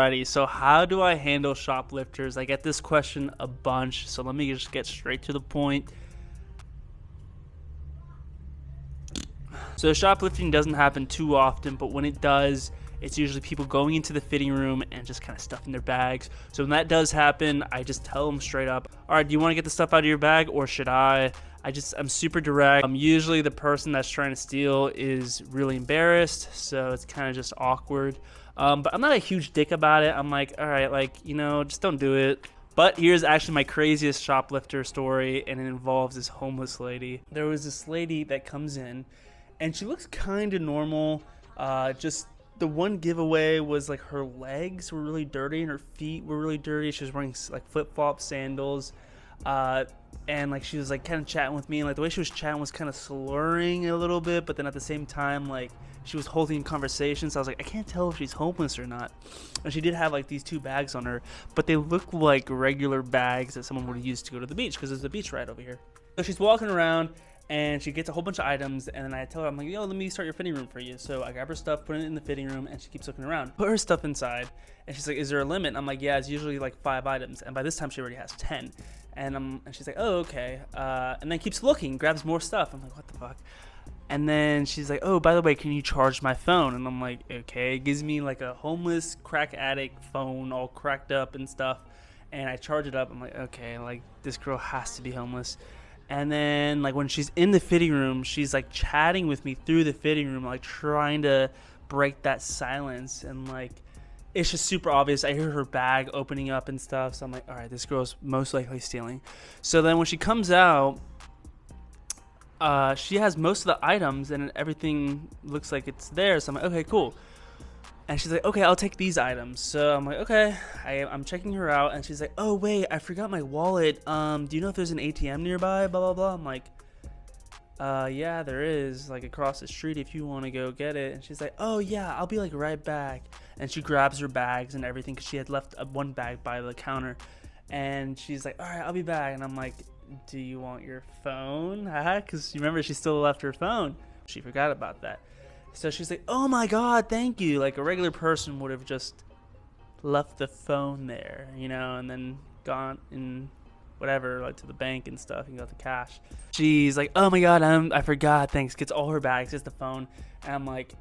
Alrighty, so how do I handle shoplifters? I get this question a bunch, so let me just get straight to the point. So shoplifting doesn't happen too often, but when it does, it's usually people going into the fitting room and just kind of stuffing their bags. So when that does happen, I just tell them straight up, all right, do you want to get the stuff out of your bag or should I? I'm super direct. Usually the person that's trying to steal is really embarrassed, so it's kind of just awkward. But I'm not a huge dick about it. I'm like, all right, like, you know, just don't do it. But here's actually my craziest shoplifter story, and it involves this homeless lady. There was this lady that comes in, and she looks kind of normal. Just the one giveaway was like her legs were really dirty and her feet were really dirty. She was wearing like flip-flop sandals. And like she was like kind of chatting with me, and like the way she was chatting was kind of slurring a little bit, but then at the same time like she was holding conversations. So I was like, I can't tell if she's homeless or not. And she did have like these 2 bags on her, but they look like regular bags that someone would use to go to the beach, because there's a beach right over here. So she's walking around and she gets a whole bunch of items, and then I tell her, I'm like, yo, let me start your fitting room for you. So I grab her stuff, put it in the fitting room, and she keeps looking around. Put her stuff inside, and she's like, is there a limit? I'm like, yeah, it's usually like 5 items. And by this time she already has 10. And she's like, oh, okay. And then keeps looking, grabs more stuff. I'm like, what the fuck? And then she's like, oh, by the way, can you charge my phone? And I'm like, okay. It gives me like a homeless crack addict phone all cracked up and stuff. And I charge it up. I'm like, okay, like this girl has to be homeless. And then like when she's in the fitting room, she's like chatting with me through the fitting room, like trying to break that silence. And like, it's just super obvious. I hear her bag opening up and stuff. So I'm like, all right, this girl's most likely stealing. So then when she comes out, she has most of the items and everything looks like it's there. So I'm like, okay, cool. And she's like, okay, I'll take these items. So I'm like, okay. I'm checking her out, and she's like, oh, wait, I forgot my wallet. Do you know if there's an ATM nearby? Blah, blah, blah. I'm like, yeah, there is, like across the street if you want to go get it. And she's like, oh, yeah, I'll be like right back. And she grabs her bags and everything, because she had left one bag by the counter. And she's like, all right, I'll be back. And I'm like, do you want your phone? Because you remember, she still left her phone. She forgot about that. So she's like, oh my God, thank you. Like a regular person would have just left the phone there, you know, and then gone and whatever, like to the bank and stuff and got the cash. She's like, oh my God, I forgot, thanks. Gets all her bags, gets the phone. And I'm like,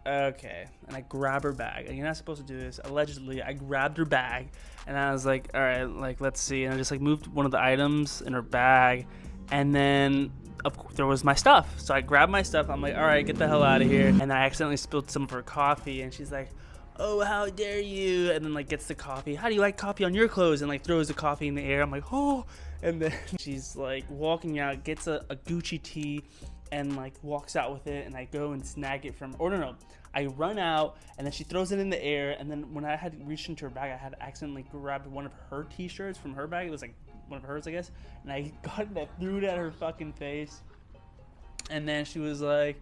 okay. And I grab her bag. And you're not supposed to do this. Allegedly, I grabbed her bag and I was like, all right, like, let's see. And I just like moved one of the items in her bag. And then of course, there was my stuff. So I grabbed my stuff. I'm like, all right, get the hell out of here. And I accidentally spilled some of her coffee. And she's like, oh, how dare you? And then like gets the coffee. How do you like coffee on your clothes? And like throws the coffee in the air. I'm like, oh. And then she's like walking out, gets a Gucci tee and like walks out with it. And I go and snag it from, or no. I run out, and then she throws it in the air. And then when I had reached into her bag, I had accidentally grabbed one of her t-shirts from her bag. It was like one of hers, I guess. And I got it, I threw it at her fucking face. And then she was like,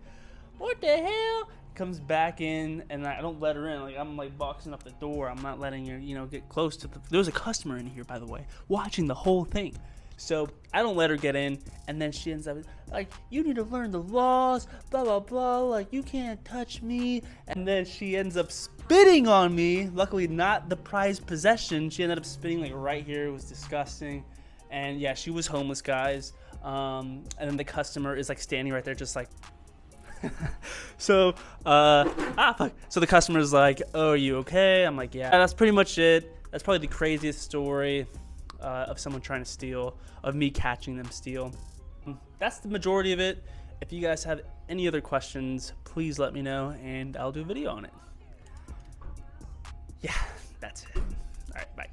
what the hell? Comes back in, and I don't let her in. Like, I'm like boxing up the door. I'm not letting her, you know, get close to there was a customer in here, by the way, watching the whole thing. So I don't let her get in, and then she ends up like, you need to learn the laws, blah, blah, blah, like, you can't touch me. And then she ends up spitting on me. Luckily, not the prized possession. She ended up spitting like right here. It was disgusting. And yeah, she was homeless, guys. And then the customer is like standing right there, just like, so, fuck. So the customer's like, oh, are you okay? I'm like, yeah. That's pretty much it. That's probably the craziest story of someone trying to steal, of me catching them steal. That's the majority of it. If you guys have any other questions, please let me know, and I'll do a video on it. Yeah, that's it. All right, bye.